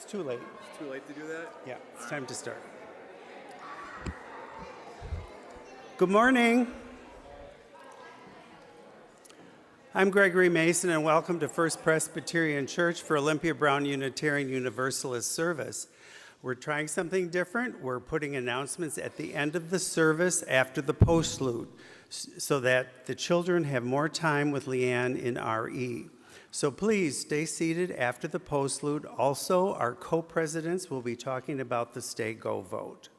too late. It's too late to do that? Yeah, it's time to start. Good morning. I'm Gregory Mason, and welcome to First Presbyterian Church for Olympia Brown Unitarian Universalist service. We're trying something different. We're putting announcements at the end of the service after the postlude so that the children have more time with Leanne in RE. So please stay seated after the postlude. Also, our co-presidents will be talking about the Stay Go vote.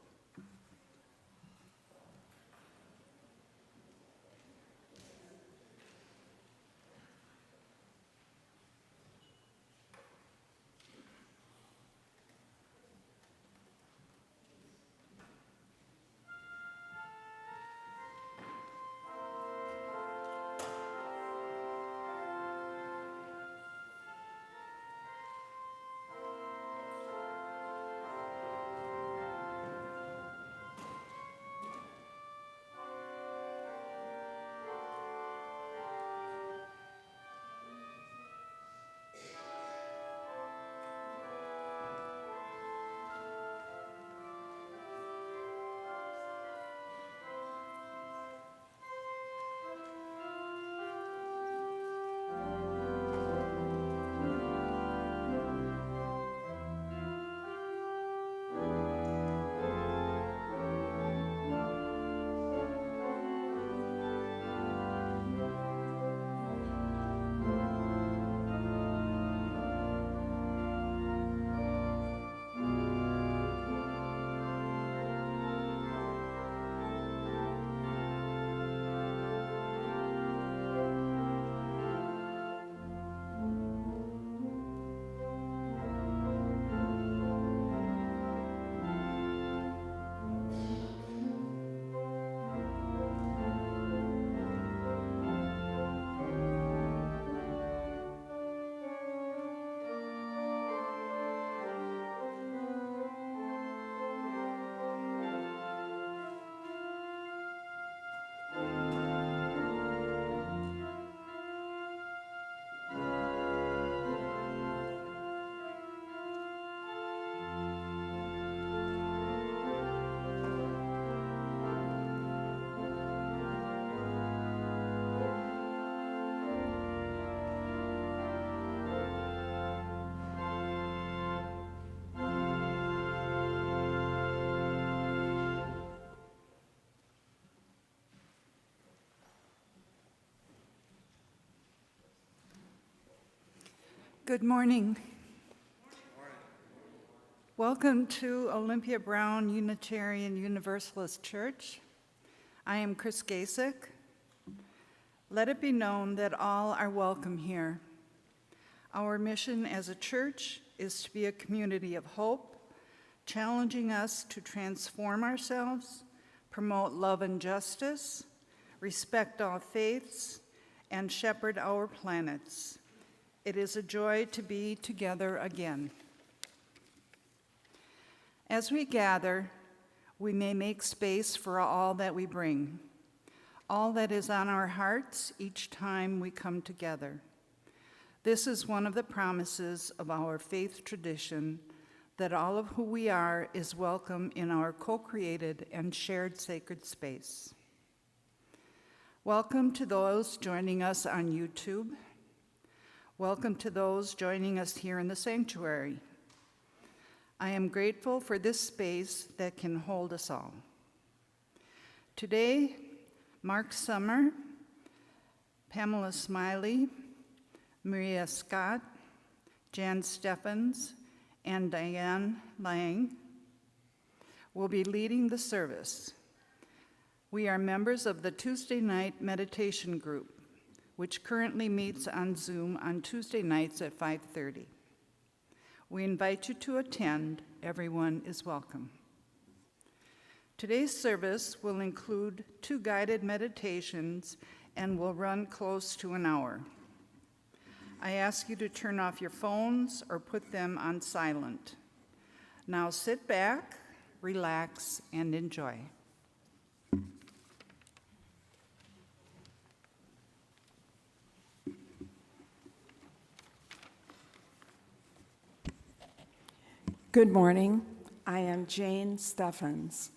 Good morning. Welcome to Olympia Brown Unitarian Universalist Church. I am Chris Gasek. Let it be known that all are welcome here. Our mission as a church is to be a community of hope, challenging us to transform ourselves, promote love and justice, respect all faiths, and shepherd our planets. It is a joy to be together again. As we gather, we may make space for all that we bring, all that is on our hearts each time we come together. This is one of the promises of our faith tradition, that all of who we are is welcome in our co-created and shared sacred space. Welcome to those joining us on YouTube. Welcome to those joining us here in the sanctuary. I am grateful for this space that can hold us all. Today, Mark Summer, Pamela Smiley, Maria Scott, Jan Steffens, and Diane Lang will be leading the service. We are members of the Tuesday night meditation group, which currently meets on Zoom on Tuesday nights at 5:30. We invite you to attend. Everyone is welcome. Today's service will include 2 guided meditations and will run close to an hour. I ask you to turn off your phones or put them on silent. Now sit back, relax, and enjoy. Good morning. I am Jane Steffens.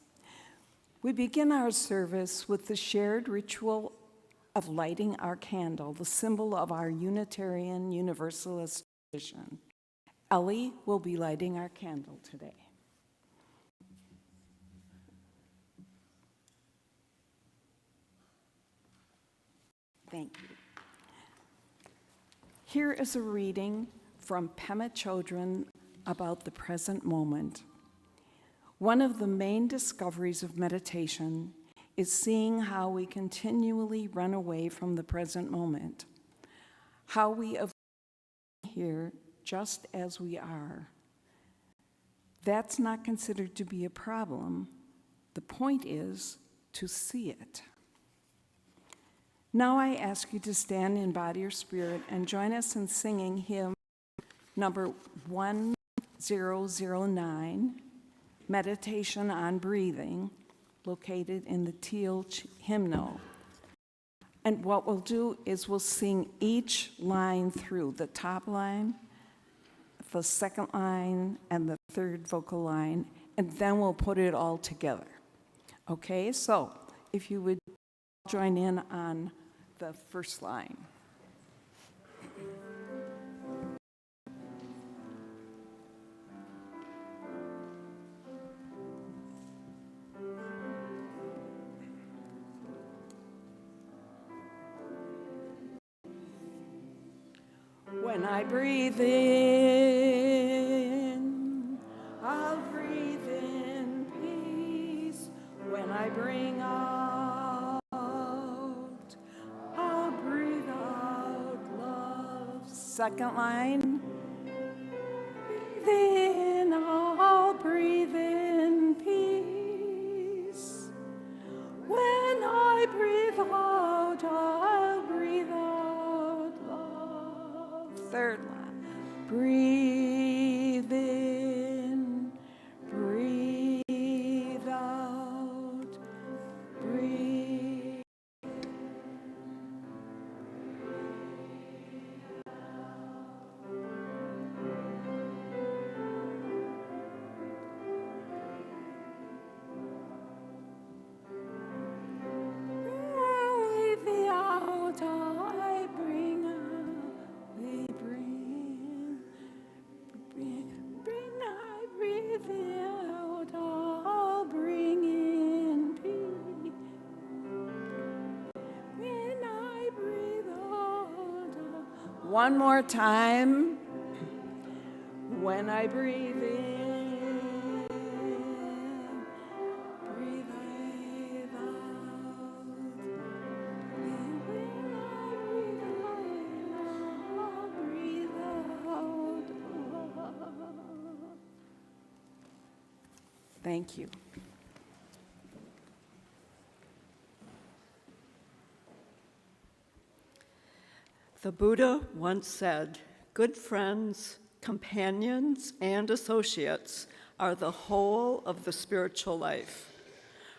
We begin our service with the shared ritual of lighting our candle, the symbol of our Unitarian Universalist tradition. Ellie will be lighting our candle today. Thank you. Here is a reading from Pema Chodron about the present moment. One of the main discoveries of meditation is seeing how we continually run away from the present moment, how we avoid here just as we are. That's not considered to be a problem. The point is to see it. Now I ask you to stand in body or spirit and join us in singing hymn number 1009, Meditation on Breathing, located in the teal hymnal. And what we'll do is we'll sing each line through, the top line, the second line, and the third vocal line, and then we'll put it all together. Okay, so if you would join in on the first line. When I breathe in, I'll breathe in peace. When I bring out, I'll breathe out love. Second line. Breathe in, I'll breathe in peace. When I breathe out, I'll breathe out love. Third line. Breathe in, breathe out, breathe. Breathe out, I bring out, we bring, I breathe out, I'll bring in peace. When I breathe out, one more time. When I breathe in, breathe out. When I breathe out, thank you. The Buddha once said, "Good friends, companions, and associates are the whole of the spiritual life.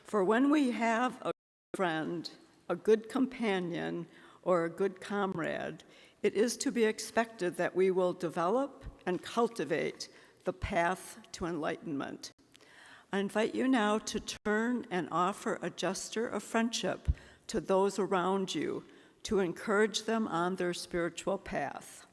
For when we have a good friend, a good companion, or a good comrade, it is to be expected that we will develop and cultivate the path to enlightenment." I invite you now to turn and offer a gesture of friendship to those around you to encourage them on their spiritual path.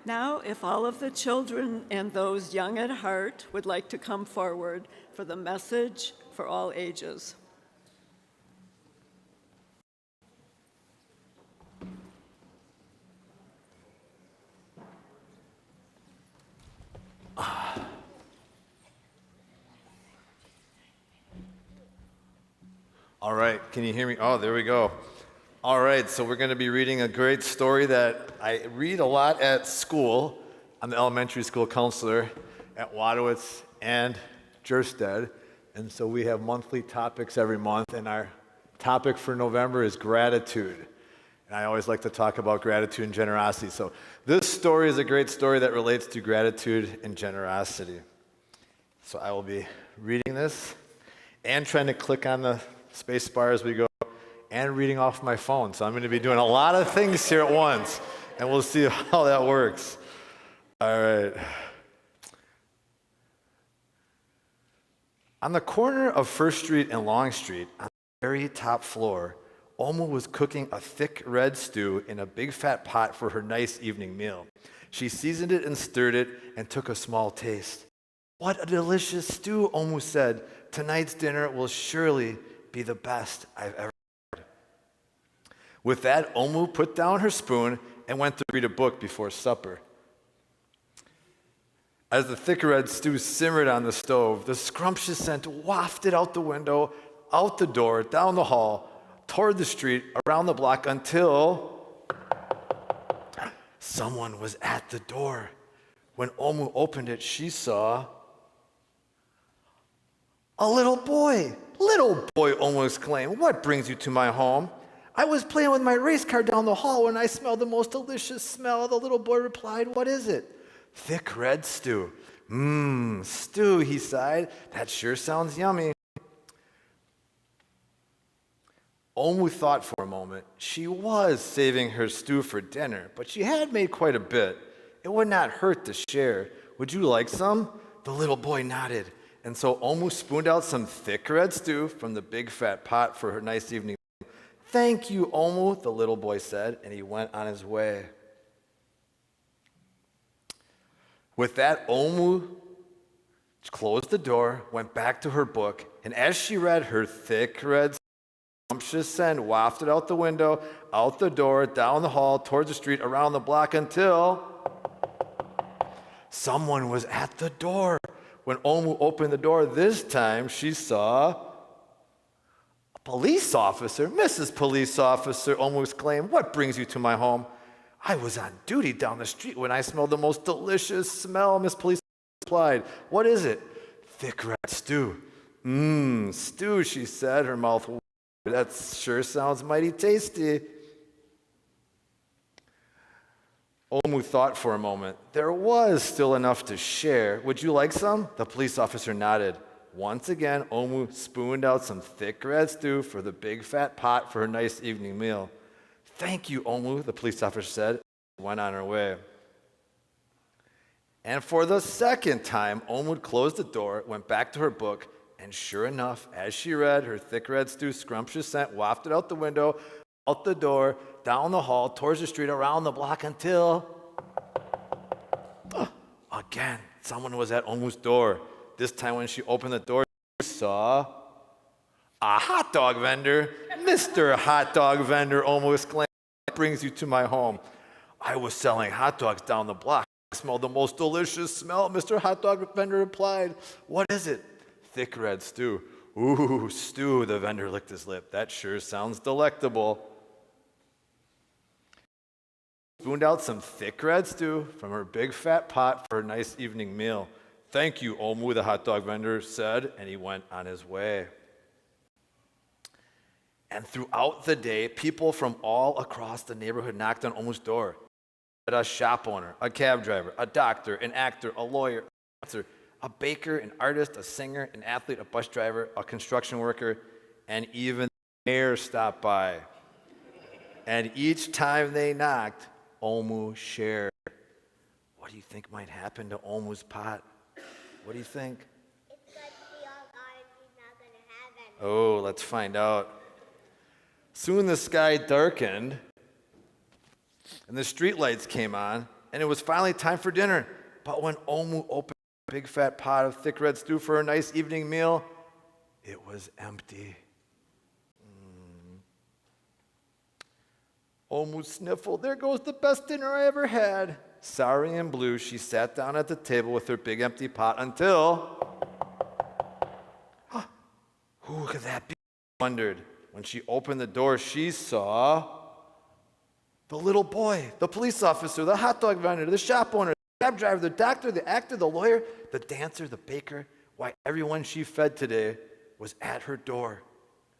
Now, if all of the children and those young at heart would like to come forward for the message for all ages. All right, can you hear me? Oh, there we go. All right, so we're going to be reading a great story that I read a lot at school. I'm the elementary school counselor at Wadowitz and Jerstead, and so we have monthly topics every month, and our topic for November is gratitude. And I always like to talk about gratitude and generosity. So this story is a great story that relates to gratitude and generosity. So I will be reading this and trying to click on the space bar as we go and reading off my phone. So I'm going to be doing a lot of things here at once, and we'll see how that works. All right. On the corner of First Street and Long Street, on the very top floor, Oma was cooking a thick red stew in a big fat pot for her nice evening meal. She seasoned it and stirred it and took a small taste. "What a delicious stew," Omu said. "Tonight's dinner will surely be the best I've ever had." With that, Omu put down her spoon and went to read a book before supper. As the thick red stew simmered on the stove, the scrumptious scent wafted out the window, out the door, down the hall, toward the street, around the block, until someone was at the door. When Omu opened it, she saw a little boy. "Little boy," Omu exclaimed, "what brings you to my home?" "I was playing with my race car down the hall when I smelled the most delicious smell." The little boy replied, "What is it?" "Thick red stew." Stew," he sighed. "That sure sounds yummy." Omu thought for a moment. She was saving her stew for dinner, but she had made quite a bit. It would not hurt to share. "Would you like some?" The little boy nodded. And so Omu spooned out some thick red stew from the big fat pot for her nice evening meal. "Thank you, Omu," the little boy said, and he went on his way. With that, Omu closed the door, went back to her book, and as she read, her thick red scrumptious scent wafted out the window, out the door, down the hall, towards the street, around the block, until someone was at the door. When Omu opened the door this time, she saw a police officer. "Mrs. Police Officer," Omu exclaimed, "what brings you to my home?" "I was on duty down the street when I smelled the most delicious smell," Miss Police replied. "What is it?" "Thick red stew." Stew," she said, her mouth watered. "That sure sounds mighty tasty." Omu thought for a moment. There was still enough to share. "Would you like some?" The police officer nodded. Once again, Omu spooned out some thick red stew for the big fat pot for her nice evening meal. "Thank you, Omu," the police officer said, and went on her way. And for the second time, Omu closed the door, went back to her book, and sure enough, as she read, her thick red stew scrumptious scent wafted out the window, out the door, down the hall, towards the street, around the block, until again, someone was at Omu's door. This time when she opened the door, she saw a hot dog vendor. "Mr. Hot Dog Vendor," Omu exclaimed, "what brings you to my home?" "I was selling hot dogs down the block. I smelled the most delicious smell," Mr. Hot Dog Vendor replied. "What is it?" "Thick red stew." "Ooh, stew," the vendor licked his lip. "That sure sounds delectable." Spooned out some thick red stew from her big fat pot for her nice evening meal. "Thank you, Omu," the hot dog vendor said, and he went on his way. And throughout the day, people from all across the neighborhood knocked on Omu's door. A shop owner, a cab driver, a doctor, an actor, a lawyer, a baker, an artist, a singer, an athlete, a bus driver, a construction worker, and even the mayor stopped by. And each time they knocked, Omu shared. What do you think might happen to Omu's pot? What do you think? It's going to be all gone and he's not going to have any. Oh, let's find out. Soon the sky darkened, and the streetlights came on, and it was finally time for dinner. But when Omu opened a big fat pot of thick red stew for her nice evening meal, it was empty. Omu sniffled. "There goes the best dinner I ever had." Sorry and blue, she sat down at the table with her big empty pot until... who could that be? She wondered. When she opened the door, she saw the little boy, the police officer, the hot dog vendor, the shop owner, the cab driver, the doctor, the actor, the lawyer, the dancer, the baker. Why, everyone she fed today was at her door.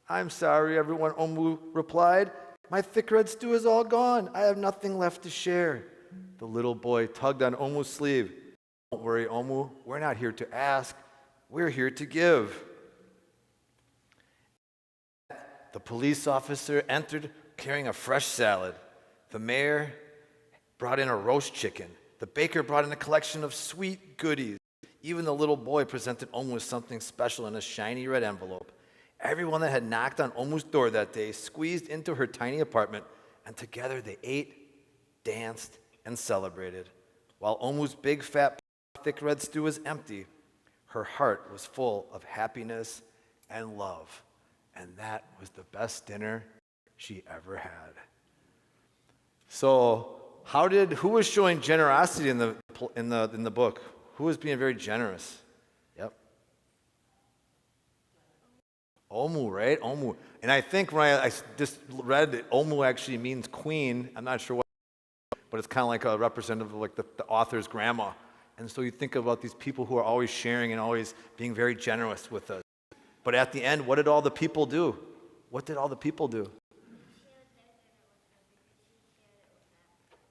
I'm sorry, everyone, Omu replied. My thick red stew is all gone. I have nothing left to share. The little boy tugged on Omu's sleeve. Don't worry, Omu. We're not here to ask. We're here to give. The police officer entered carrying a fresh salad. The mayor brought in a roast chicken. The baker brought in a collection of sweet goodies. Even the little boy presented Omu with something special in a shiny red envelope. Everyone that had knocked on Omu's door that day squeezed into her tiny apartment, and together they ate, danced, and celebrated. While Omu's big, fat, thick red stew was empty, her heart was full of happiness and love. And that was the best dinner she ever had. So, who was showing generosity in the book? Who was being very generous? Yep. Omu, right? Omu. And I think when I just read that Omu actually means queen, I'm not sure what, but it's kind of like a representative of like the author's grandma. And so you think about these people who are always sharing and always being very generous with us. But at the end, what did all the people do? What did all the people do?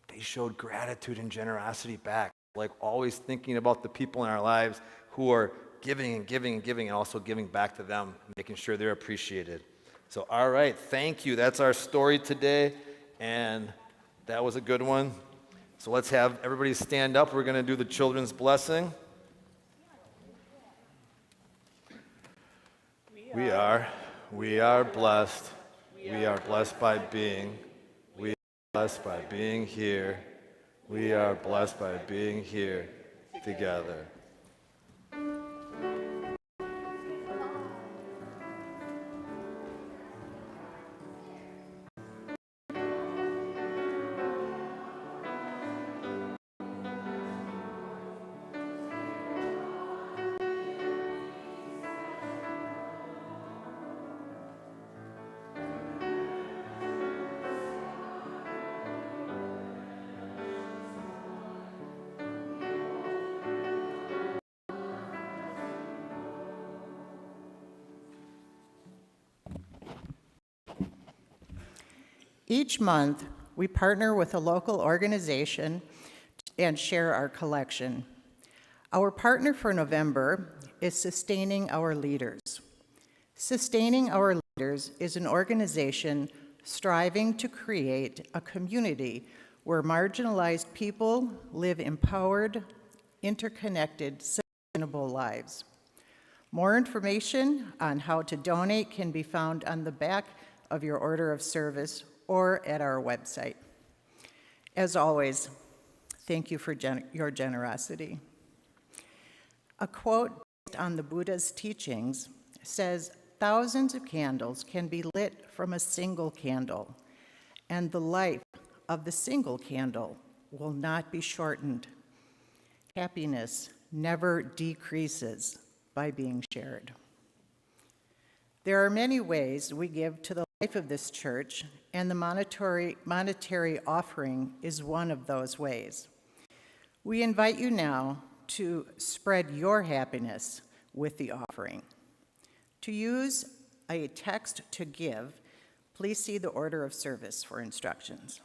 They showed gratitude and generosity back, like always thinking about the people in our lives who are giving and giving and giving and also giving back to them, making sure they're appreciated. So, all right, thank you. That's our story today, and that was a good one. So let's have everybody stand up. We're going to do the children's blessing. We are blessed. We are blessed by being. We are blessed by being here. We are blessed by being here together. Each month, we partner with a local organization and share our collection. Our partner for November is Sustaining Our Leaders. Sustaining Our Leaders is an organization striving to create a community where marginalized people live empowered, interconnected, sustainable lives. More information on how to donate can be found on the back of your order of service or at our website. As always, thank you for your generosity. A quote based on the Buddha's teachings says, "Thousands of candles can be lit from a single candle, and the life of the single candle will not be shortened. Happiness never decreases by being shared." There are many ways we give to the life of this church, and the monetary offering is one of those ways. We invite you now to spread your happiness with the offering. To use a text to give, please see the order of service for instructions.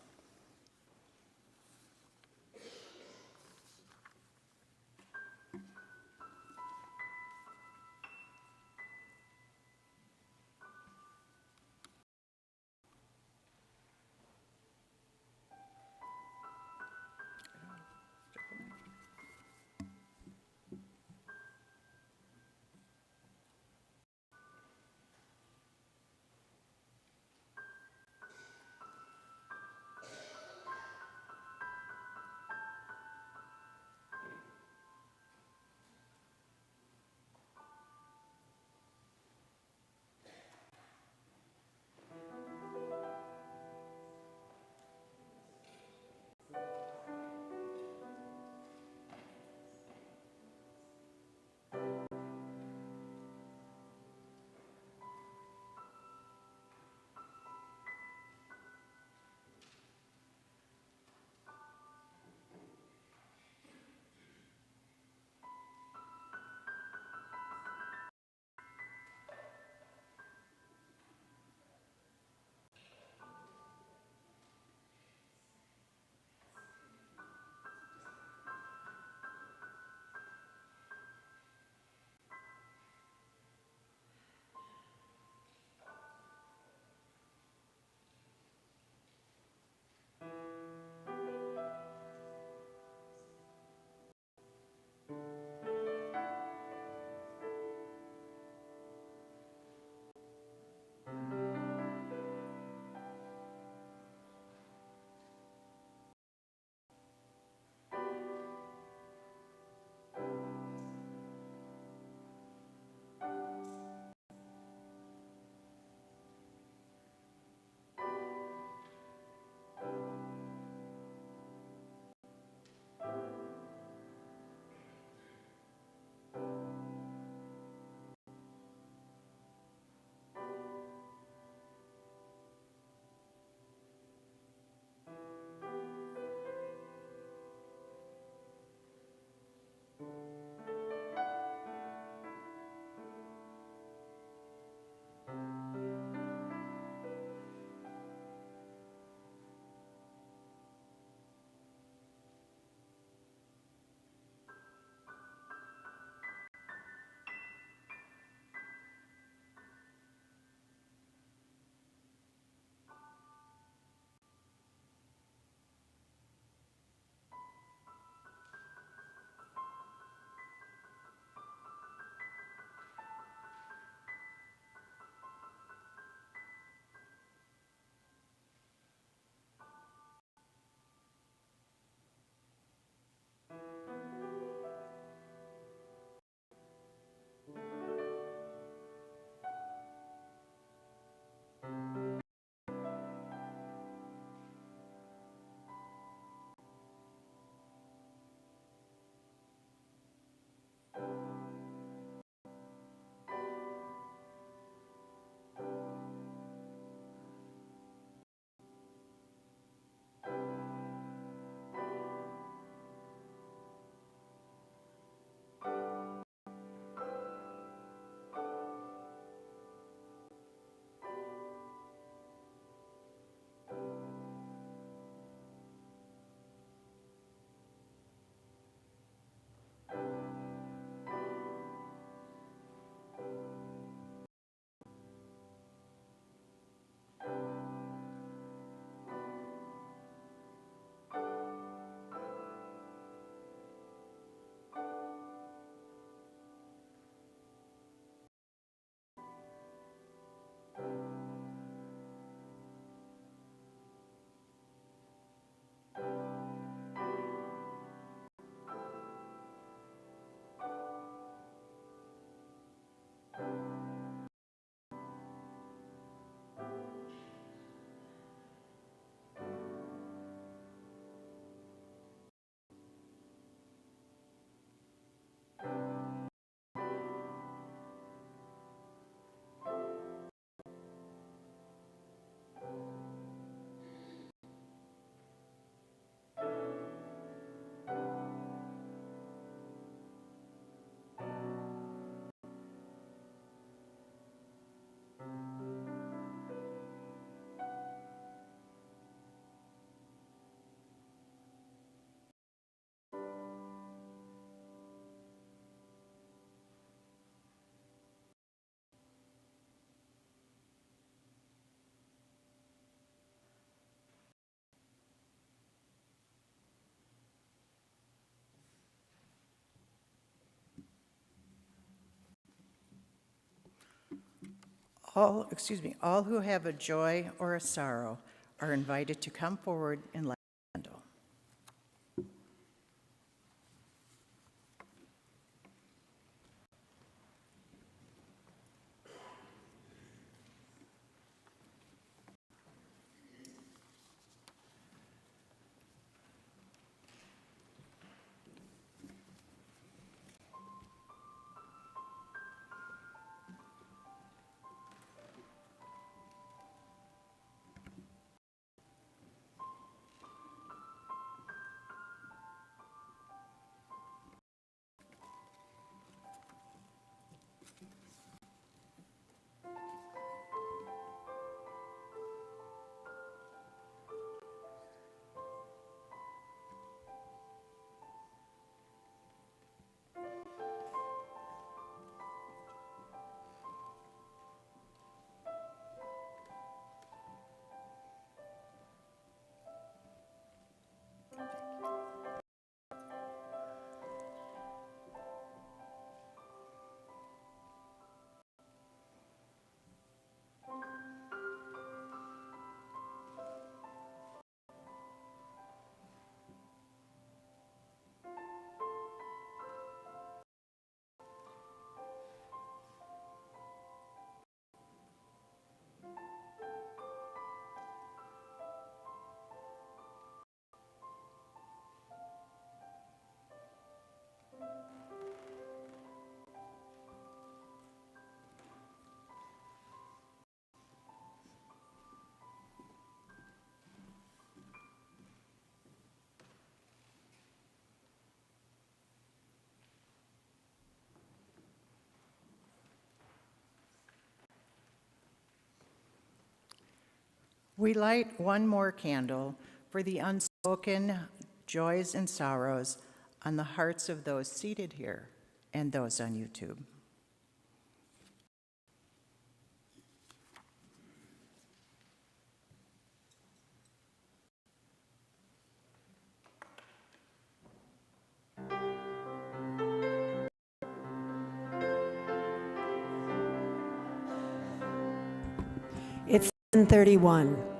All who have a joy or a sorrow are invited to come forward and light a candle. We light one more candle for the unspoken joys and sorrows on the hearts of those seated here and those on YouTube. It's 10:31.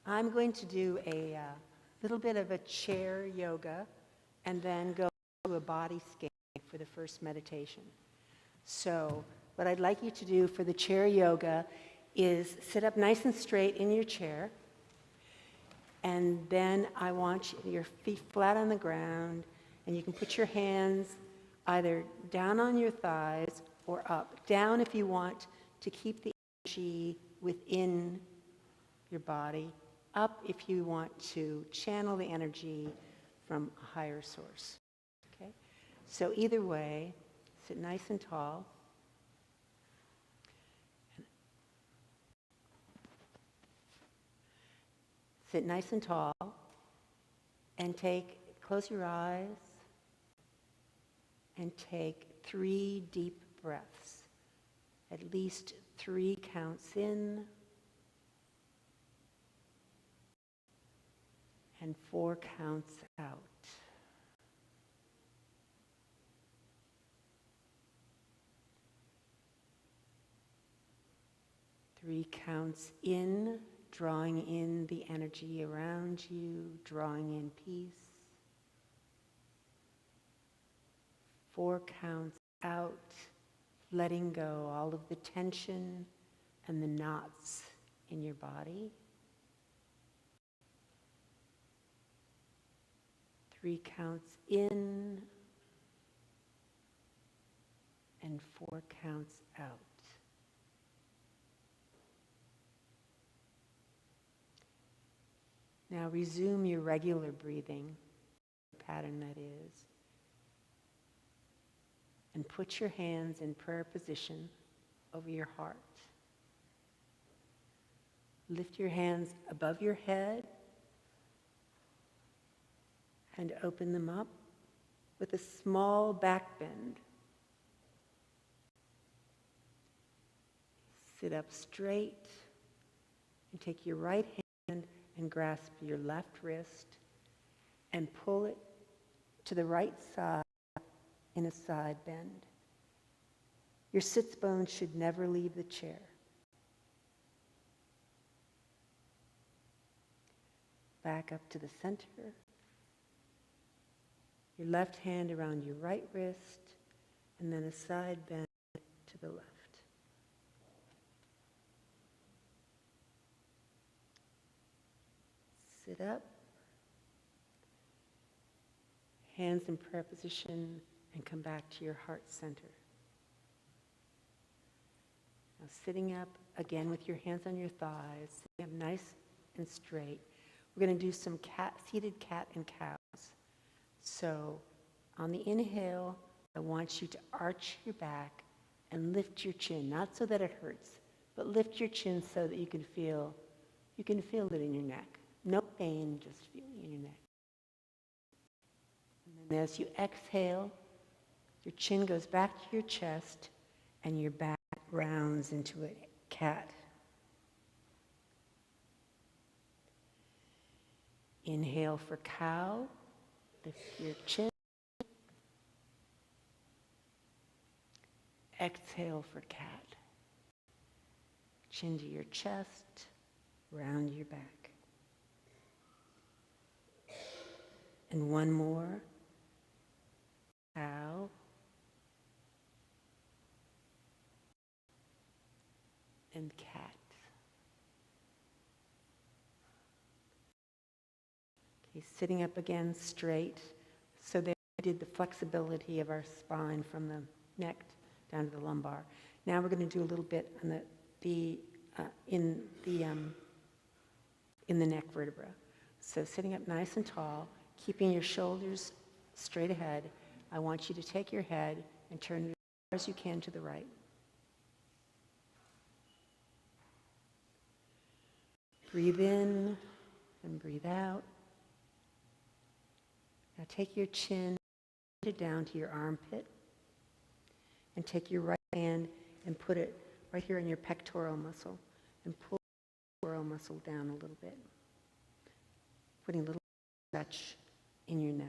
I'm going to do a little bit of a chair yoga and then go to a body scan for the first meditation. So what I'd like you to do for the chair yoga is sit up nice and straight in your chair, and then I want your feet flat on the ground, and you can put your hands either down on your thighs or up. Down if you want to keep the energy within your body. Up if you want to channel the energy from a higher source. Okay? So either way, sit nice and tall. Sit nice and tall and close your eyes and take 3 deep breaths. At least 3 counts in and 4 counts out. Three counts in, drawing in the energy around you, drawing in peace. 4 counts out, letting go all of the tension, and the knots in your body. 3 counts in and 4 counts out. Now resume your regular breathing, pattern that is, and put your hands in prayer position over your heart. Lift your hands above your head and open them up with a small back bend. Sit up straight and take your right hand and grasp your left wrist and pull it to the right side in a side bend. Your sits bones should never leave the chair. Back up to the center. Your left hand around your right wrist, and then a side bend to the left. Sit up. Hands in prayer position, and come back to your heart center. Now sitting up again with your hands on your thighs, sitting up nice and straight. We're going to do some seated cat and cows. So on the inhale, I want you to arch your back and lift your chin, not so that it hurts, but lift your chin so that you can feel it in your neck. No pain, just feeling in your neck. And then as you exhale, your chin goes back to your chest and your back rounds into a cat. Inhale for cow, lift your chin. Exhale for cat. Chin to your chest, round your back. And one more. Cow. And cat. Okay, sitting up again straight. So there we did the flexibility of our spine from the neck down to the lumbar. Now we're going to do a little bit on in the neck vertebra. So sitting up nice and tall, keeping your shoulders straight ahead. I want you to take your head and turn it as far as you can to the right. Breathe in and breathe out. Now take your chin down to your armpit and take your right hand and put it right here in your pectoral muscle and pull the pectoral muscle down a little bit, putting a little stretch in your neck.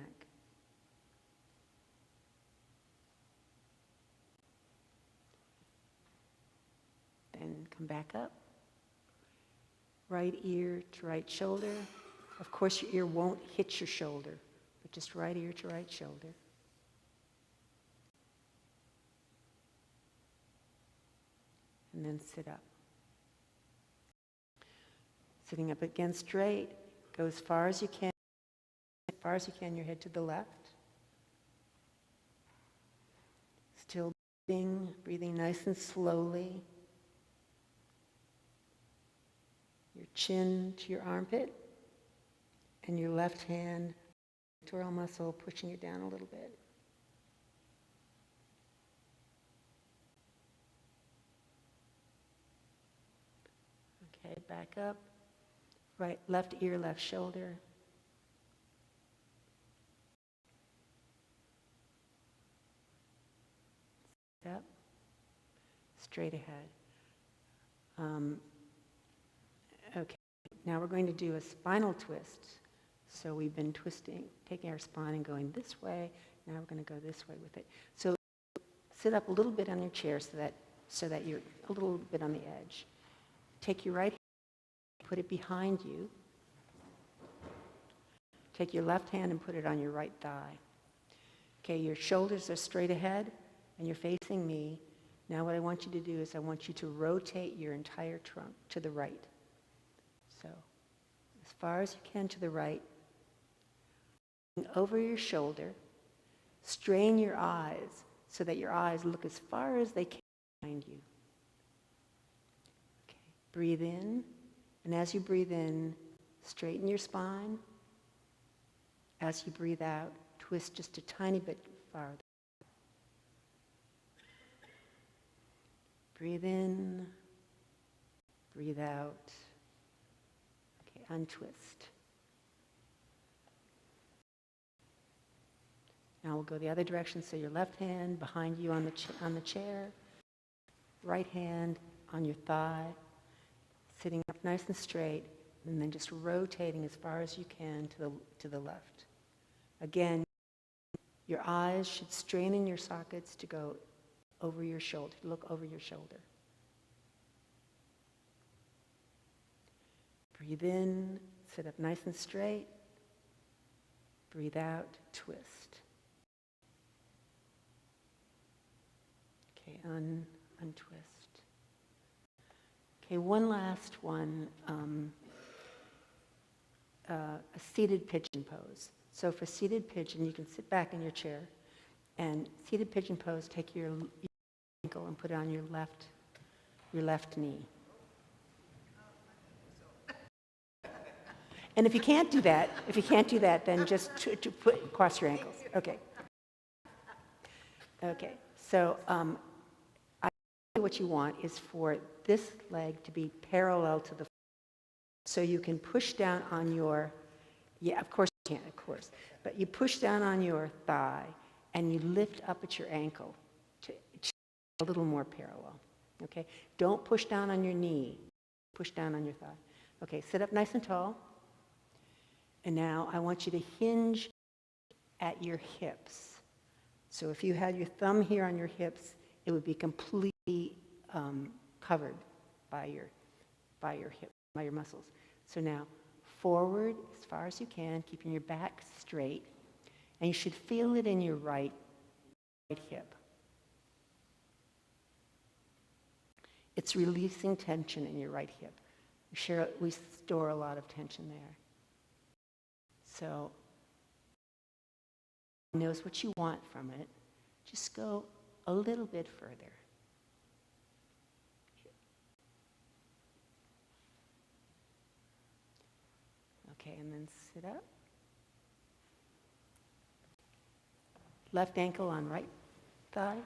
Then come back up. Right ear to right shoulder. Of course, your ear won't hit your shoulder, but just right ear to right shoulder. And then sit up. Sitting up again straight. Go as far as you can. As far as you can, your head to the left. Still breathing nice and slowly. Your chin to your armpit. And your left hand, pectoral muscle, pushing it down a little bit. Okay, back up. Right, left ear, left shoulder. Up. Straight ahead. Okay, now we're going to do a spinal twist. So we've been twisting, taking our spine and going this way. Now we're going to go this way with it. So sit up a little bit on your chair so that you're a little bit on the edge. Take your right hand, put it behind you. Take your left hand and put it on your right thigh. Okay, your shoulders are straight ahead and you're facing me. Now what I want you to do is I want you to rotate your entire trunk to the right. So as far as you can to the right, over your shoulder, strain your eyes so that your eyes look as far as they can behind you. Okay. Breathe in, and as you breathe in, straighten your spine. As you breathe out, twist just a tiny bit farther. Breathe in, breathe out. Okay, untwist. Now we'll go the other direction, so your left hand behind you on the chair, right hand on your thigh, sitting up nice and straight, and then just rotating as far as you can to the left. Again, your eyes should strain in your sockets to go over your shoulder, look over your shoulder. Breathe in, sit up nice and straight. Breathe out, twist. Okay, untwist. Okay, one last one, a seated pigeon pose. So for seated pigeon, you can sit back in your chair, and seated pigeon pose, take your ankle and put it on your left knee. And if you can't do that, then just to put cross your ankles. Okay. Okay. So what you want is for this leg to be parallel to the floor. So you can push down on your, of course you can't, of course, but you push down on your thigh and you lift up at your ankle to a little more parallel. Okay? Don't push down on your knee. Push down on your thigh. Okay, sit up nice and tall. And now I want you to hinge at your hips. So if you had your thumb here on your hips, it would be completely covered by your hip, by your muscles. So now forward as far as you can, keeping your back straight, and you should feel it in your right hip. It's releasing tension in your right hip. We store a lot of tension there. So, knows what you want from it. Just go a little bit further. Okay, and then sit up. Left ankle on right thigh.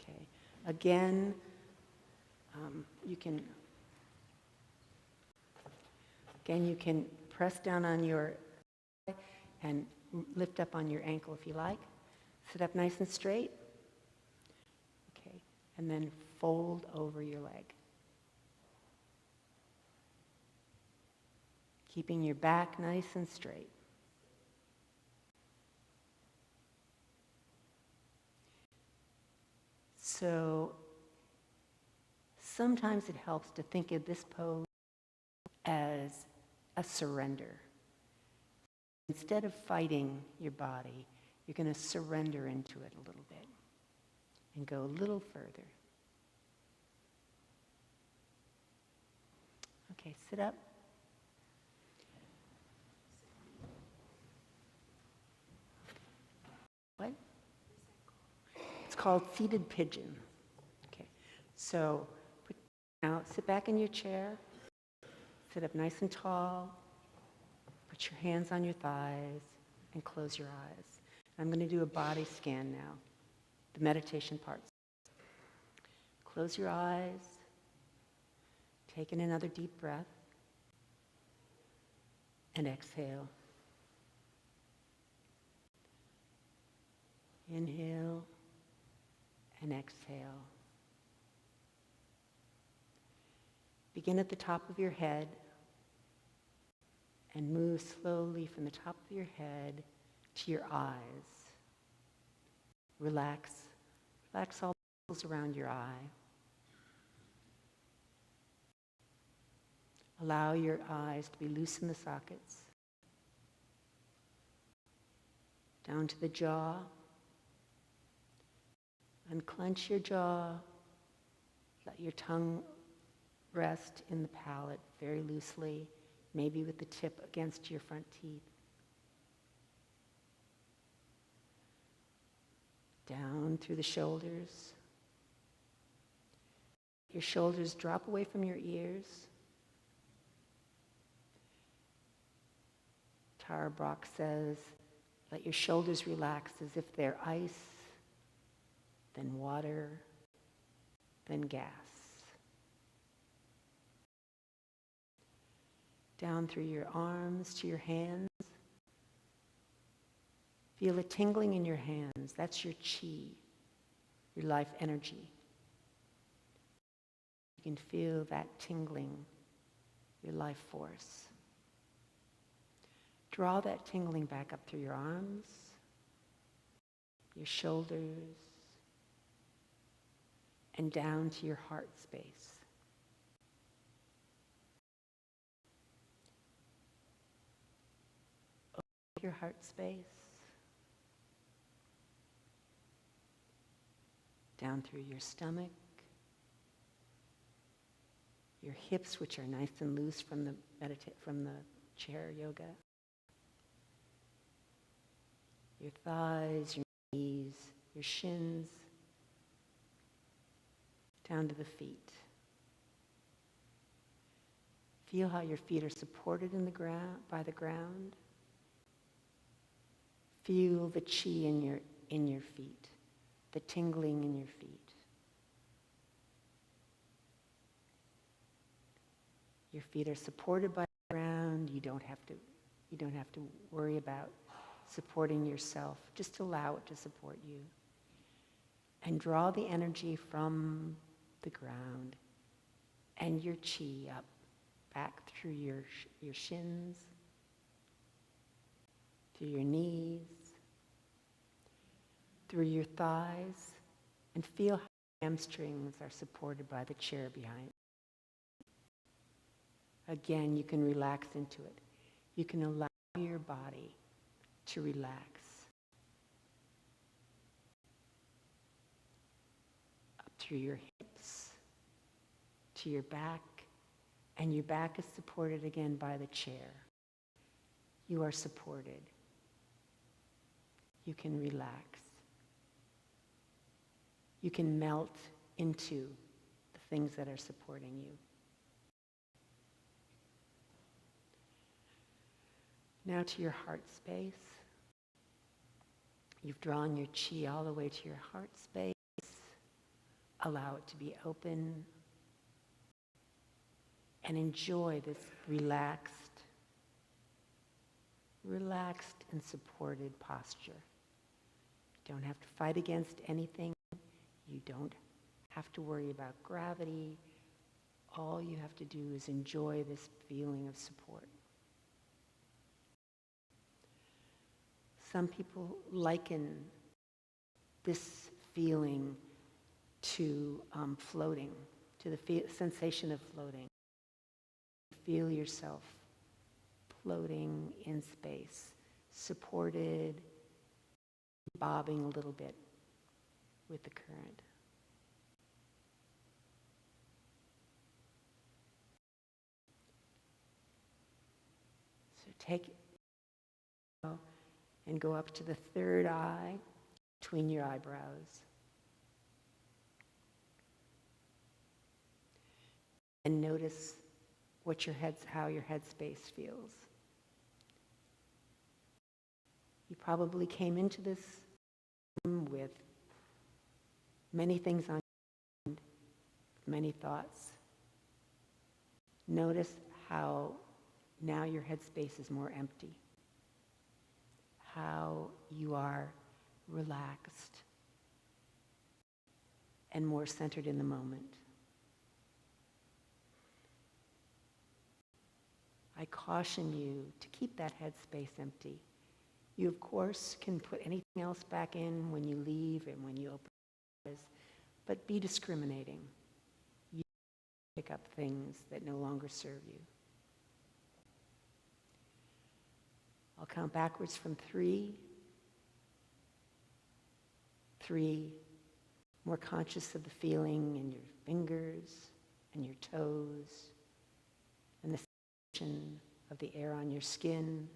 Okay, again, you can press down on your thigh and lift up on your ankle if you like. Sit up nice and straight. Okay, and then fold over your leg. Keeping your back nice and straight. So sometimes it helps to think of this pose as a surrender. Instead of fighting your body, you're going to surrender into it a little bit and go a little further. Okay, sit up. What? It's called seated pigeon. Okay, so now sit back in your chair, sit up nice and tall, put your hands on your thighs, and close your eyes. I'm going to do a body scan now, the meditation part. Close your eyes, take in another deep breath, and exhale. Inhale and exhale. Begin at the top of your head and move slowly from the top of your head to your eyes. Relax all the muscles around your eye. Allow your eyes to be loose in the sockets. Down to the jaw. Unclench your jaw. Let your tongue rest in the palate very loosely, maybe with the tip against your front teeth. Down through the shoulders. Your shoulders drop away from your ears. Tara Brach says, let your shoulders relax as if they're ice, then water, then gas. Down through your arms to your hands. Feel a tingling in your hands. That's your chi, your life energy. You can feel that tingling, your life force. Draw that tingling back up through your arms, your shoulders, and down to your heart space. Open your heart space. Down through your stomach, your hips, which are nice and loose from the chair yoga, your thighs, your knees, your shins, down to the feet. Feel how your feet are supported in the ground, by the ground. Feel the chi in your feet, the tingling in your feet. Your feet are supported by the ground. You don't have to worry about supporting yourself. Just allow it to support you. And draw the energy from the ground and your chi up, back through your shins, through your knees, through your thighs, and feel how your hamstrings are supported by the chair behind. Again, you can relax into it. You can allow your body to relax. Up through your hips, to your back, and your back is supported again by the chair. You are supported. You can relax. You can melt into the things that are supporting you. Now to your heart space. You've drawn your chi all the way to your heart space. Allow it to be open. And enjoy this relaxed and supported posture. You don't have to fight against anything. You don't have to worry about gravity. All you have to do is enjoy this feeling of support. Some people liken this feeling to floating, to the sensation of floating. Feel yourself floating in space, supported, bobbing a little bit with the current. So take it and go up to the third eye between your eyebrows. And notice how your headspace feels. You probably came into this room with many things on your mind, many thoughts. Notice how now your headspace is more empty. How you are relaxed and more centered in the moment. I caution you to keep that headspace empty. You, of course, can put anything else back in when you leave and when you open your eyes, but be discriminating. You pick up things that no longer serve you. I'll count backwards from 3, 3, more conscious of the feeling in your fingers and your toes and the sensation of the air on your skin.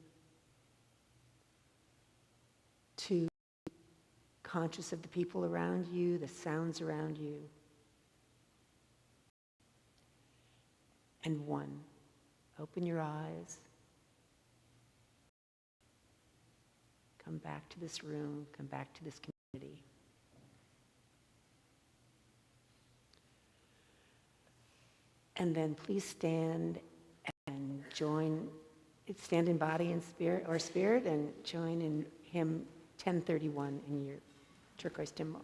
2, conscious of the people around you, the sounds around you. And 1, open your eyes. Come back to this room, come back to this community. And then please stand and stand in body and spirit, and join in hymn 1031 in your turquoise hymnal.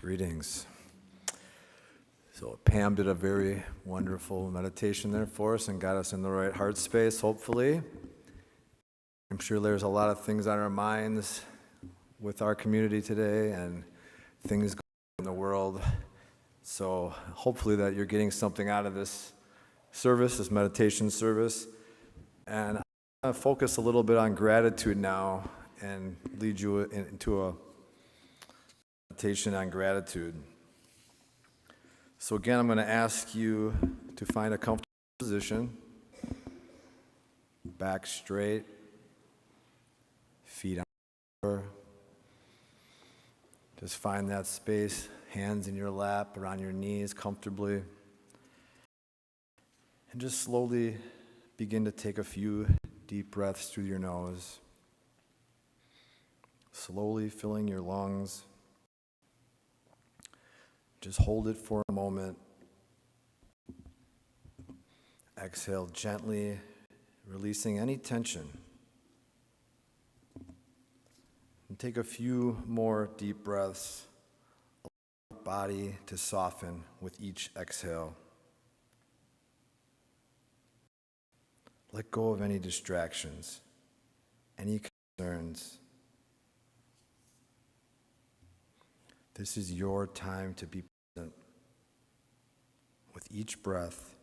Greetings. So Pam did a very wonderful meditation there for us and got us in the right heart space, hopefully. I'm sure there's a lot of things on our minds with our community today and things going on in the world. So hopefully that you're getting something out of this service, this meditation service. And I'm going to focus a little bit on gratitude now and lead you into a meditation on gratitude. So again, I'm going to ask you to find a comfortable position, back straight, feet on the floor. Just find that space, hands in your lap, around your knees comfortably. And just slowly begin to take a few deep breaths through your nose, slowly filling your lungs. Just hold it for a moment. Exhale gently, releasing any tension. And take a few more deep breaths. Allow your body to soften with each exhale. Let go of any distractions, any concerns. This is your time to be present. With each breath,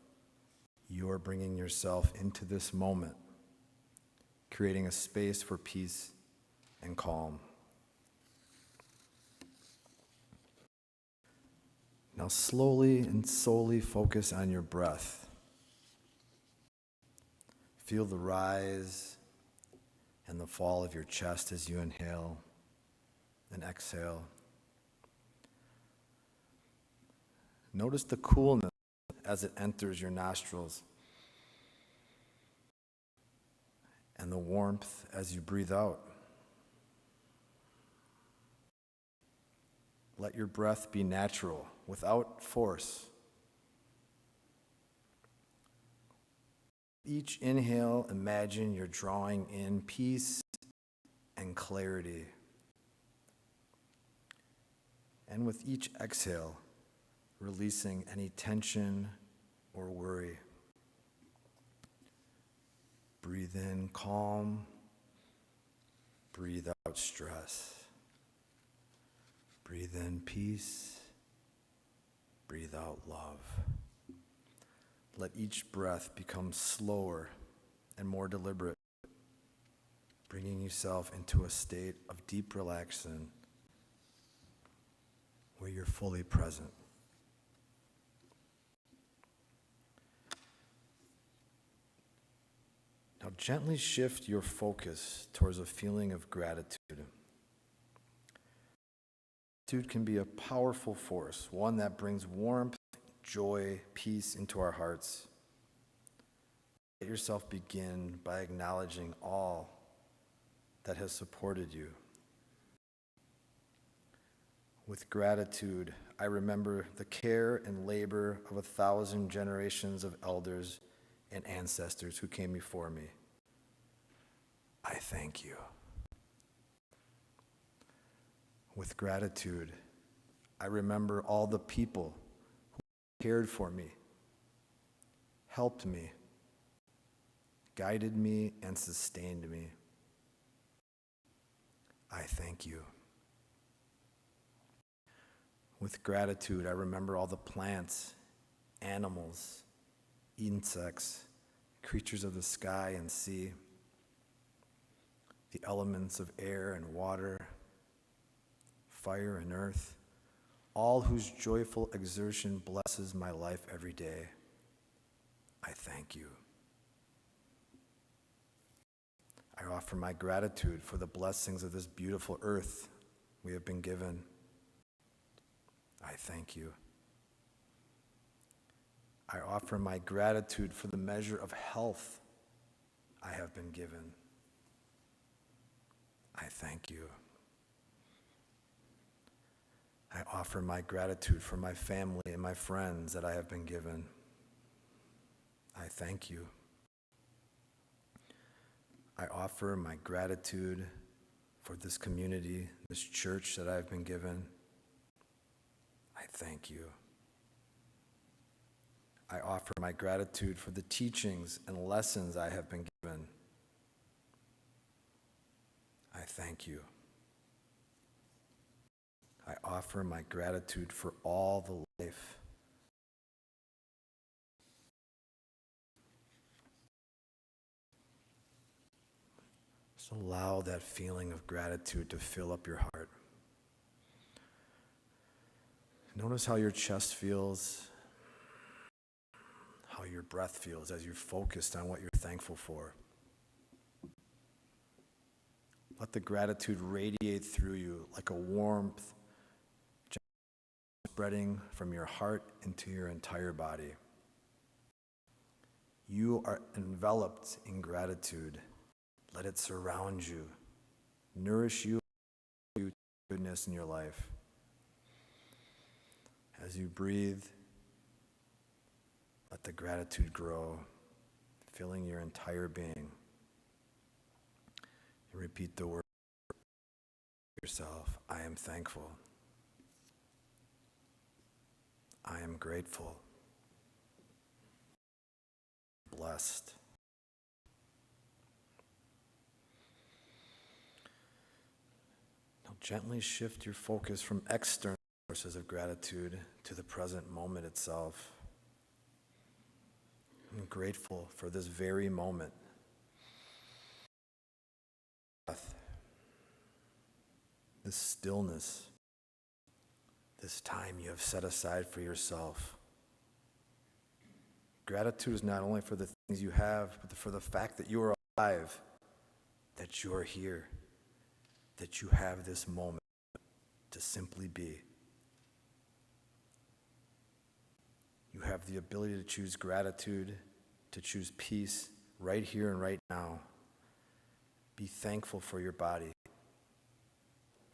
you are bringing yourself into this moment, creating a space for peace and calm. Now slowly and solely focus on your breath. Feel the rise and the fall of your chest as you inhale and exhale. Notice the coolness as it enters your nostrils and the warmth as you breathe out. Let your breath be natural, without force. Each inhale, imagine you're drawing in peace and clarity. And with each exhale, releasing any tension or worry. Breathe in calm, breathe out stress. Breathe in peace, breathe out love. Let each breath become slower and more deliberate, bringing yourself into a state of deep relaxation where you're fully present. Now gently shift your focus towards a feeling of gratitude. Gratitude can be a powerful force, one that brings warmth, joy, peace into our hearts. Let yourself begin by acknowledging all that has supported you. With gratitude, I remember the care and labor of 1,000 generations of elders and ancestors who came before me. I thank you. With gratitude, I remember all the people who cared for me, helped me, guided me, and sustained me. I thank you. With gratitude, I remember all the plants, animals, insects, creatures of the sky and sea, the elements of air and water, fire and earth, all whose joyful exertion blesses my life every day. I thank you. I offer my gratitude for the blessings of this beautiful earth we have been given. I thank you. I offer my gratitude for the measure of health I have been given. I thank you. I offer my gratitude for my family and my friends that I have been given. I thank you. I offer my gratitude for this community, this church that I have been given. I thank you. I offer my gratitude for the teachings and lessons I have been given. I thank you. I offer my gratitude for all the life so allow that feeling of gratitude to fill up your heart. Notice how your chest feels, how your breath feels as you're focused on what you're thankful for. Let the gratitude radiate through you like a warmth spreading from your heart into your entire body. You are enveloped in gratitude. Let it surround you, nourish you with goodness in your life. As you breathe, let the gratitude grow, filling your entire being. You repeat the word yourself. I am thankful. I am grateful. Blessed. Now gently shift your focus from external sources of gratitude to the present moment itself. I'm grateful for this very moment. this stillness, this time you have set aside for yourself. Gratitude is not only for the things you have, but for the fact that you are alive, that you are here, that you have this moment to simply be. You have the ability to choose gratitude, to choose peace right here and right now. Be thankful for your body,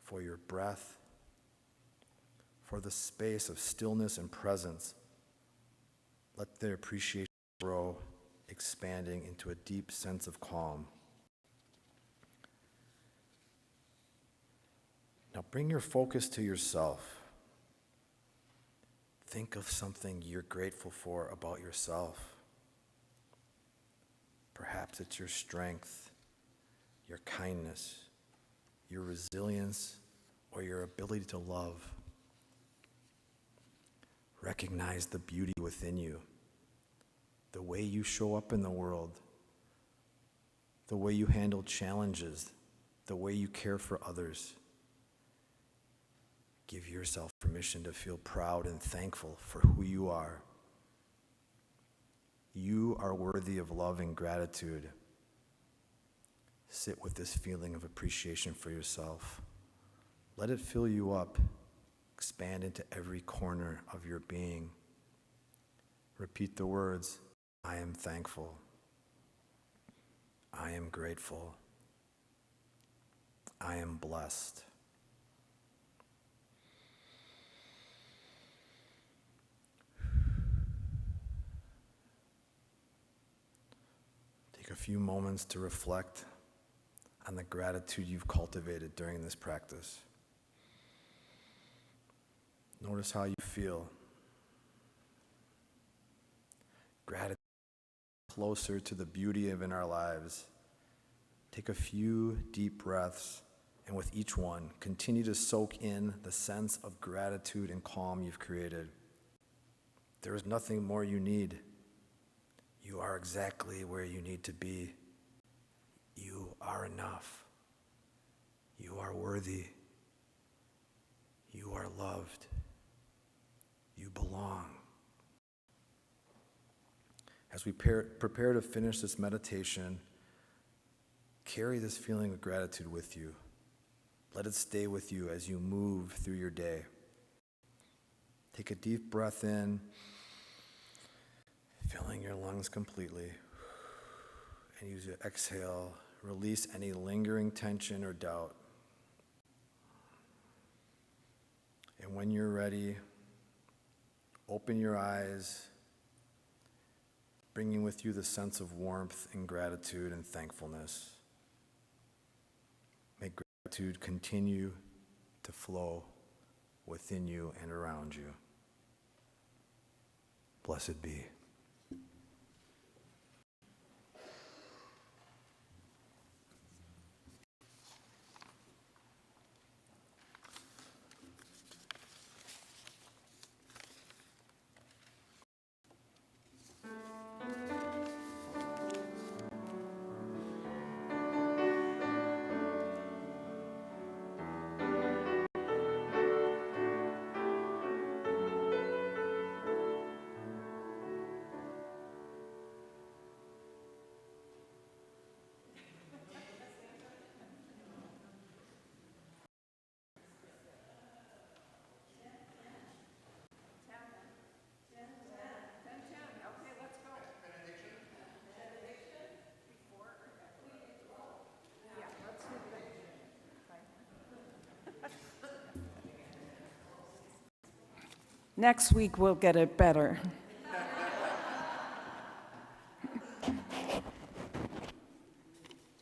for your breath, for the space of stillness and presence. Let their appreciation grow, expanding into a deep sense of calm. Now bring your focus to yourself. Think of something you're grateful for about yourself. Perhaps it's your strength, your kindness, your resilience, or your ability to love. Recognize the beauty within you, the way you show up in the world, the way you handle challenges, the way you care for others. Give yourself permission to feel proud and thankful for who you are. You are worthy of love and gratitude. Sit with this feeling of appreciation for yourself. Let it fill you up. Expand into every corner of your being. Repeat the words, I am thankful. I am grateful. I am blessed. Take a few moments to reflect on the gratitude you've cultivated during this practice. Notice how you feel. Gratitude closer to the beauty of in our lives. Take a few deep breaths, and with each one, continue to soak in the sense of gratitude and calm you've created. There is nothing more you need. You are exactly where you need to be. You are enough. You are worthy. You are loved. You belong. As we prepare to finish this meditation, carry this feeling of gratitude with you. Let it stay with you as you move through your day. Take a deep breath in, filling your lungs completely. And use your exhale. Release any lingering tension or doubt. And when you're ready, open your eyes, bringing with you the sense of warmth and gratitude and thankfulness. May gratitude continue to flow within you and around you. Blessed be. Next week, we'll get it better.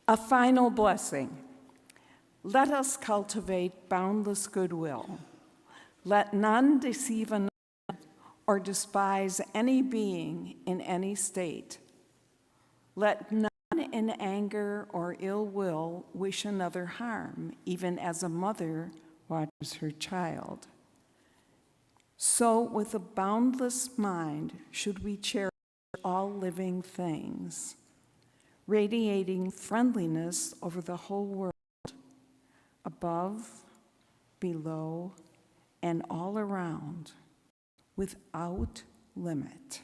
A final blessing. Let us cultivate boundless goodwill. Let none deceive another or despise any being in any state. Let none in anger or ill will wish another harm, even as a mother watches her child. So with a boundless mind should we cherish all living things, radiating friendliness over the whole world, above, below, and all around, without limit.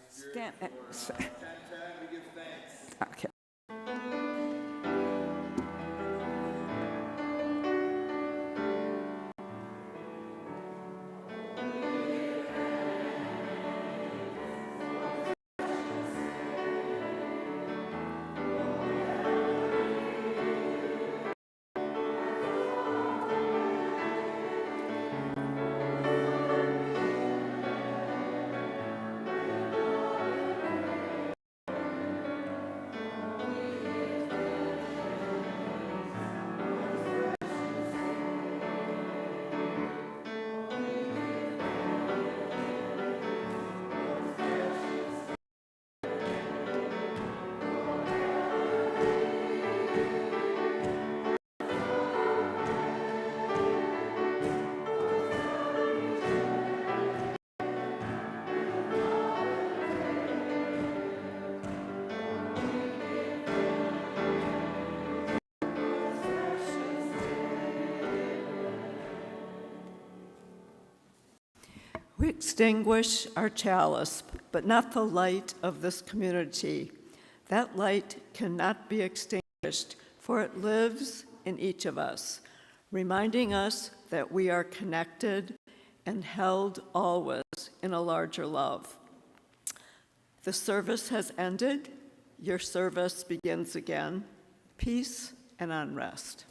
Stand, okay. We extinguish our chalice, but not the light of this community. That light cannot be extinguished, for it lives in each of us, reminding us that we are connected and held always in a larger love. The service has ended. Your service begins again. Peace and unrest.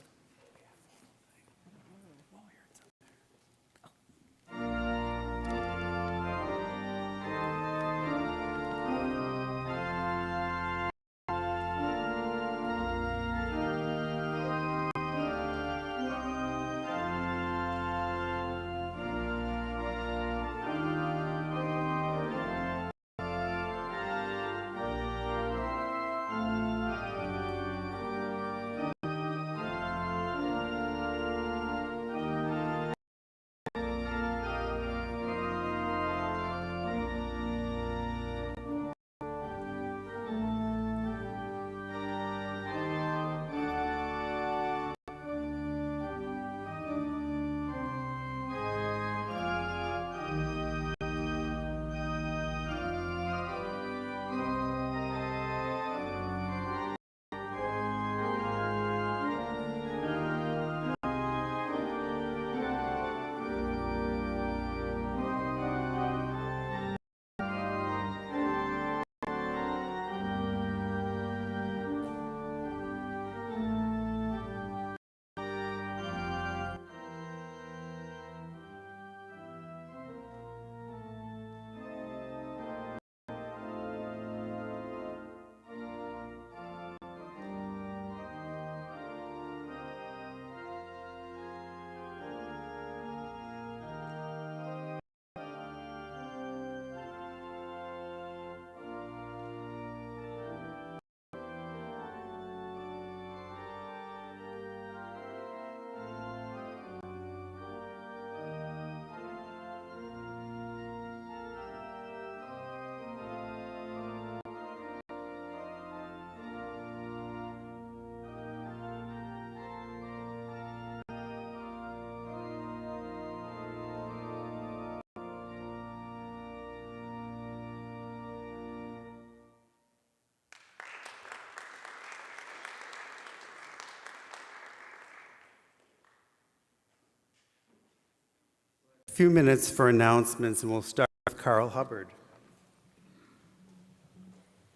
A few minutes for announcements, and we'll start with Carl Hubbard.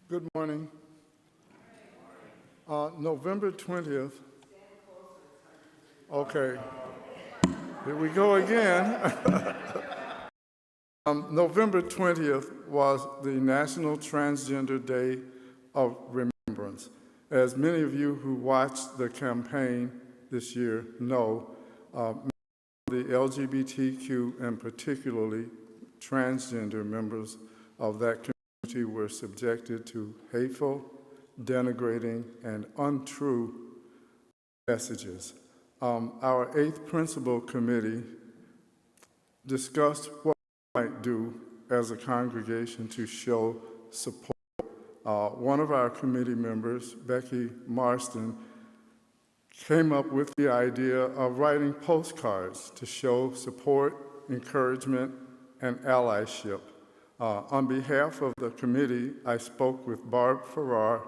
Good morning. November 20th. Okay. Here we go again. November 20th was the National Transgender Day of Remembrance. As many of you who watched the campaign this year know, the LGBTQ and particularly transgender members of that community were subjected to hateful, denigrating, and untrue messages. Our 8th Principal Committee discussed what we might do as a congregation to show support one of our committee members, Becky Marston, came up with the idea of writing postcards to show support, encouragement, and allyship. On behalf of the committee, I spoke with Barb Farrar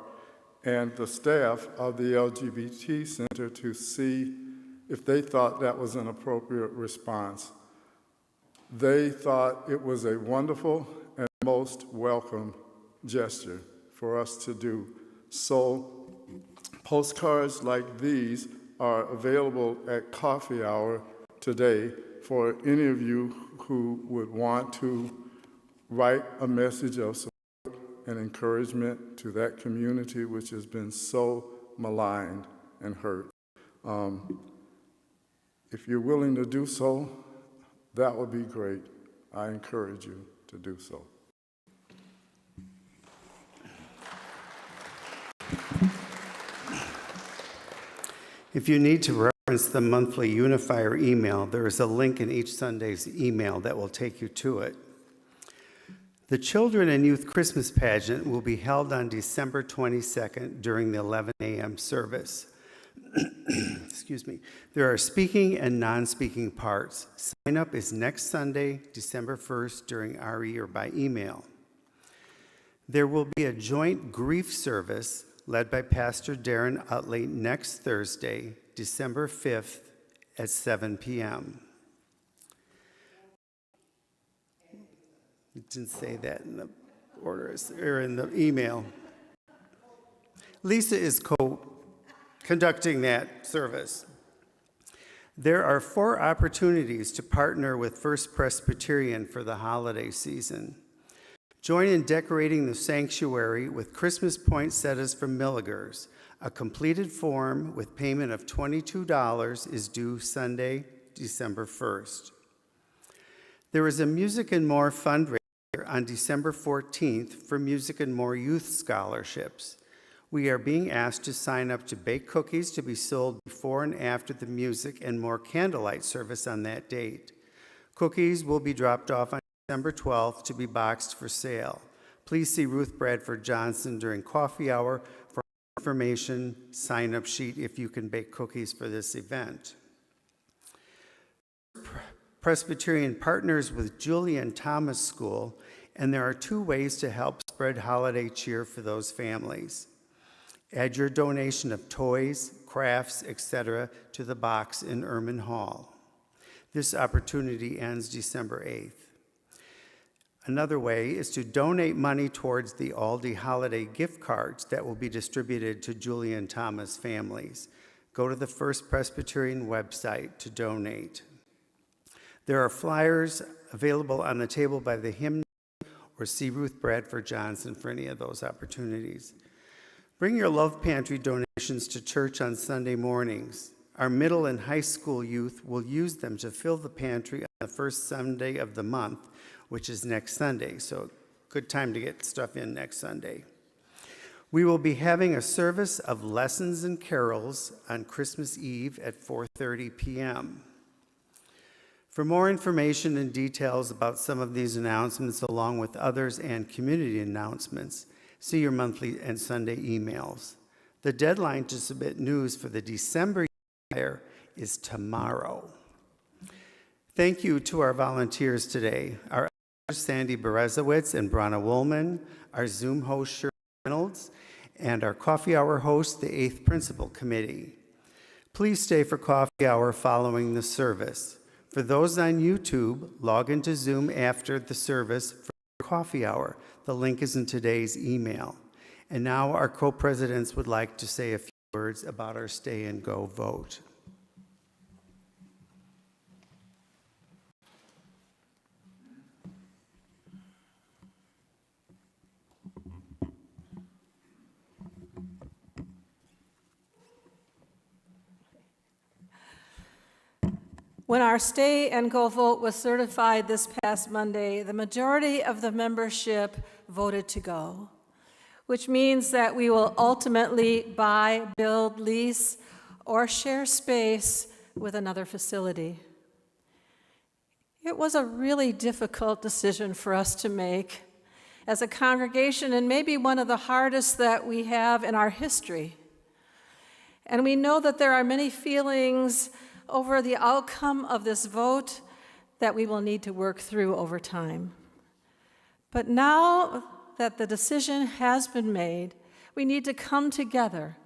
and the staff of the LGBT Center to see if they thought that was an appropriate response. They thought it was a wonderful and most welcome gesture for us to do. So postcards like these are available at coffee hour today for any of you who would want to write a message of support and encouragement to that community which has been so maligned and hurt. If you're willing to do so, that would be great. I encourage you to do so. If you need to reference the monthly Unifier email, there is a link in each Sunday's email that will take you to it. The Children and Youth Christmas Pageant will be held on December 22nd during the 11 a.m. service. Excuse me. There are speaking and non-speaking parts. Sign up is next Sunday, December 1st, during RE or by email. There will be a joint grief service led by Pastor Darren Utley next Thursday, December 5th at 7 p.m. It didn't say that in the orders or in the email. Lisa is conducting that service. There are 4 opportunities to partner with First Presbyterian for the holiday season. Join in decorating the sanctuary with Christmas poinsettias from Milligers. A completed form with payment of $22 is due Sunday, December 1st. There is a Music and More fundraiser on December 14th for Music and More Youth Scholarships. We are being asked to sign up to bake cookies to be sold before and after the Music and More candlelight service on that date. Cookies will be dropped off on December 12th to be boxed for sale. Please see Ruth Bradford Johnson during coffee hour for information, sign-up sheet if you can bake cookies for this event. Presbyterian partners with Julian Thomas School, and there are 2 ways to help spread holiday cheer for those families. Add your donation of toys, crafts, etc. to the box in Erman Hall. This opportunity ends December 8th. Another way is to donate money towards the Aldi holiday gift cards that will be distributed to Julian Thomas families. Go to the First Presbyterian website to donate. There are flyers available on the table by the hymn or see Ruth Bradford Johnson for any of those opportunities. Bring your Love Pantry donations to church on Sunday mornings. Our middle and high school youth will use them to fill the pantry on the first Sunday of the month, which is next Sunday, so good time to get stuff in next Sunday. We will be having a service of lessons and carols on Christmas Eve at 4:30 p.m. For more information and details about some of these announcements, along with others and community announcements, see your monthly and Sunday emails. The deadline to submit news for the December year is tomorrow. Thank you to our volunteers today. Our Sandy Berezowitz and Brana Woolman, our Zoom host Shirley Reynolds, and our coffee hour host, the 8th Principal Committee. Please stay for coffee hour following the service. For those on YouTube, log into Zoom after the service for coffee hour. The link is in today's email. And now our co-presidents would like to say a few words about our Stay and Go vote. When our Stay and Go vote was certified this past Monday, the majority of the membership voted to go, which means that we will ultimately buy, build, lease, or share space with another facility. It was a really difficult decision for us to make, as a congregation, and maybe one of the hardest that we have in our history. And we know that there are many feelings over the outcome of this vote that we will need to work through over time. But now that the decision has been made, we need to come together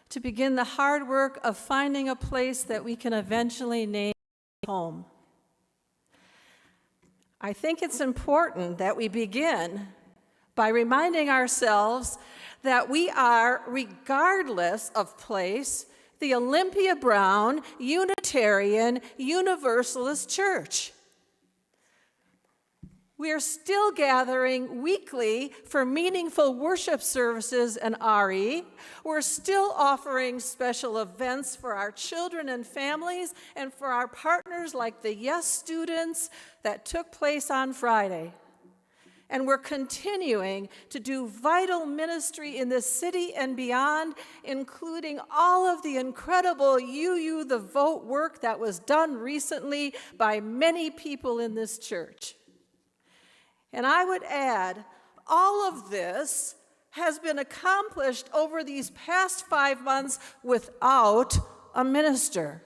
to begin the hard work of finding a place that we can eventually name home. I think it's important that we begin by reminding ourselves that we are, regardless of place, the Olympia Brown Unitarian Universalist Church. We are still gathering weekly for meaningful worship services and RE. We're still offering special events for our children and families and for our partners like the Yes students that took place on Friday. And we're continuing to do vital ministry in this city and beyond, including all of the incredible UU the Vote work that was done recently by many people in this church. And I would add, all of this has been accomplished over these past 5 months without a minister,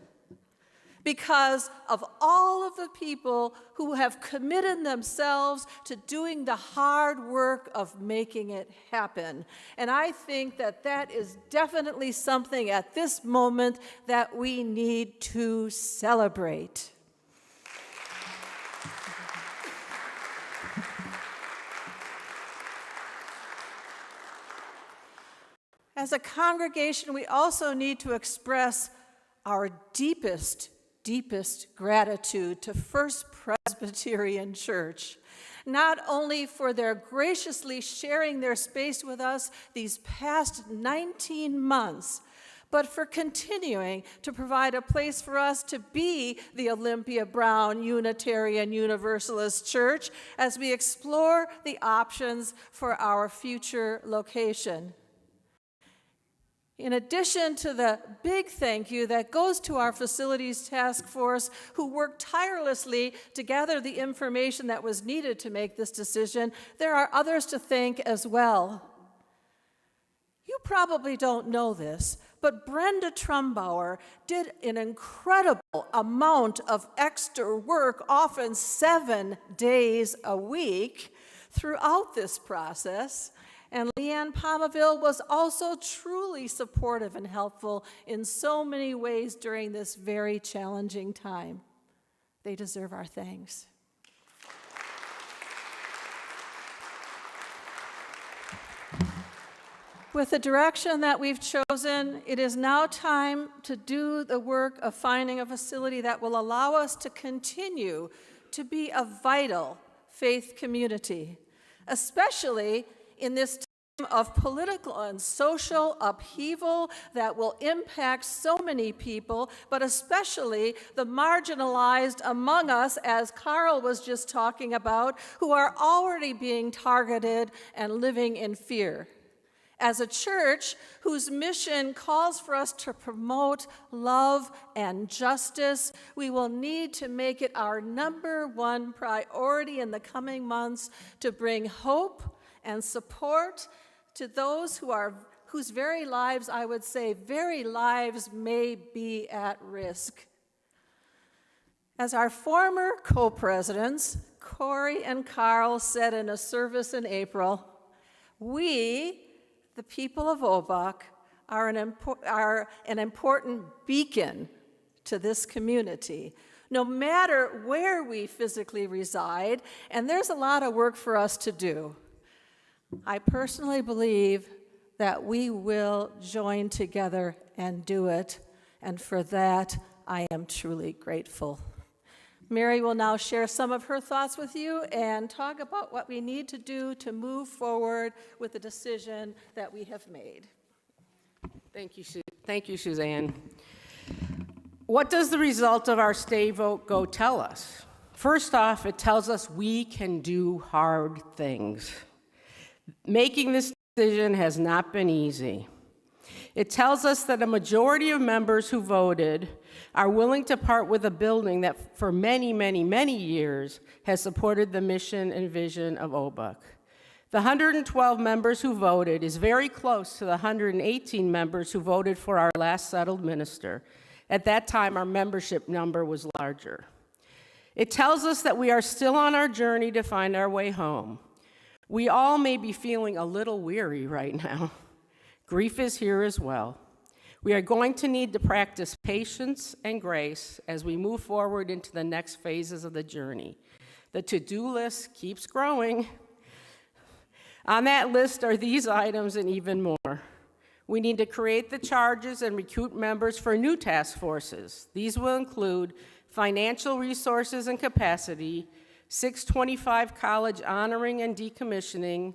because of all of the people who have committed themselves to doing the hard work of making it happen. And I think that that is definitely something at this moment that we need to celebrate. As a congregation, we also need to express our deepest gratitude to First Presbyterian Church, not only for their graciously sharing their space with us these past 19 months, but for continuing to provide a place for us to be the Olympia Brown Unitarian Universalist Church as we explore the options for our future location. In addition to the big thank you that goes to our facilities task force, who worked tirelessly to gather the information that was needed to make this decision, there are others to thank as well. You probably don't know this, but Brenda Trumbauer did an incredible amount of extra work, often 7 days a week, throughout this process. And Leanne Palmaville was also truly supportive and helpful in so many ways during this very challenging time. They deserve our thanks. With the direction that we've chosen, it is now time to do the work of finding a facility that will allow us to continue to be a vital faith community, especially in this time of political and social upheaval that will impact so many people, but especially the marginalized among us, as Carl was just talking about, who are already being targeted and living in fear. As a church whose mission calls for us to promote love and justice, we will need to make it our #1 priority in the coming months to bring hope and support to those whose very lives, I would say, very lives may be at risk. As our former co-presidents, Corey and Carl, said in a service in April, we, the people of OBUUC, are an important beacon to this community, no matter where we physically reside, and there's a lot of work for us to do. I personally believe that we will join together and do it, and for that, I am truly grateful. Mary will now share some of her thoughts with you and talk about what we need to do to move forward with the decision that we have made. Thank you, Suzanne. What does the result of our stay vote go tell us? First off, it tells us we can do hard things. Making this decision has not been easy. It tells us that a majority of members who voted are willing to part with a building that for many, many, many years has supported the mission and vision of OBUUC. The 112 members who voted is very close to the 118 members who voted for our last settled minister. At that time, our membership number was larger. It tells us that we are still on our journey to find our way home. We all may be feeling a little weary right now. Grief is here as well. We are going to need to practice patience and grace as we move forward into the next phases of the journey. The to-do list keeps growing. On that list are these items and even more. We need to create the charges and recruit members for new task forces. These will include financial resources and capacity, 625 college honoring and decommissioning,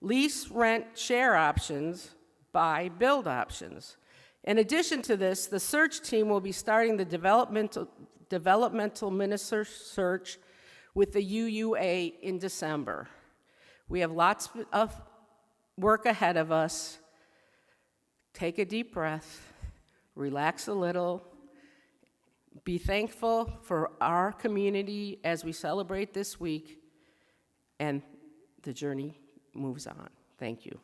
lease, rent, share options, buy, build options. In addition to this, the search team will be starting the developmental minister search with the UUA in December. We have lots of work ahead of us. Take a deep breath, relax a little, be thankful for our community as we celebrate this week, and the journey moves on. Thank you.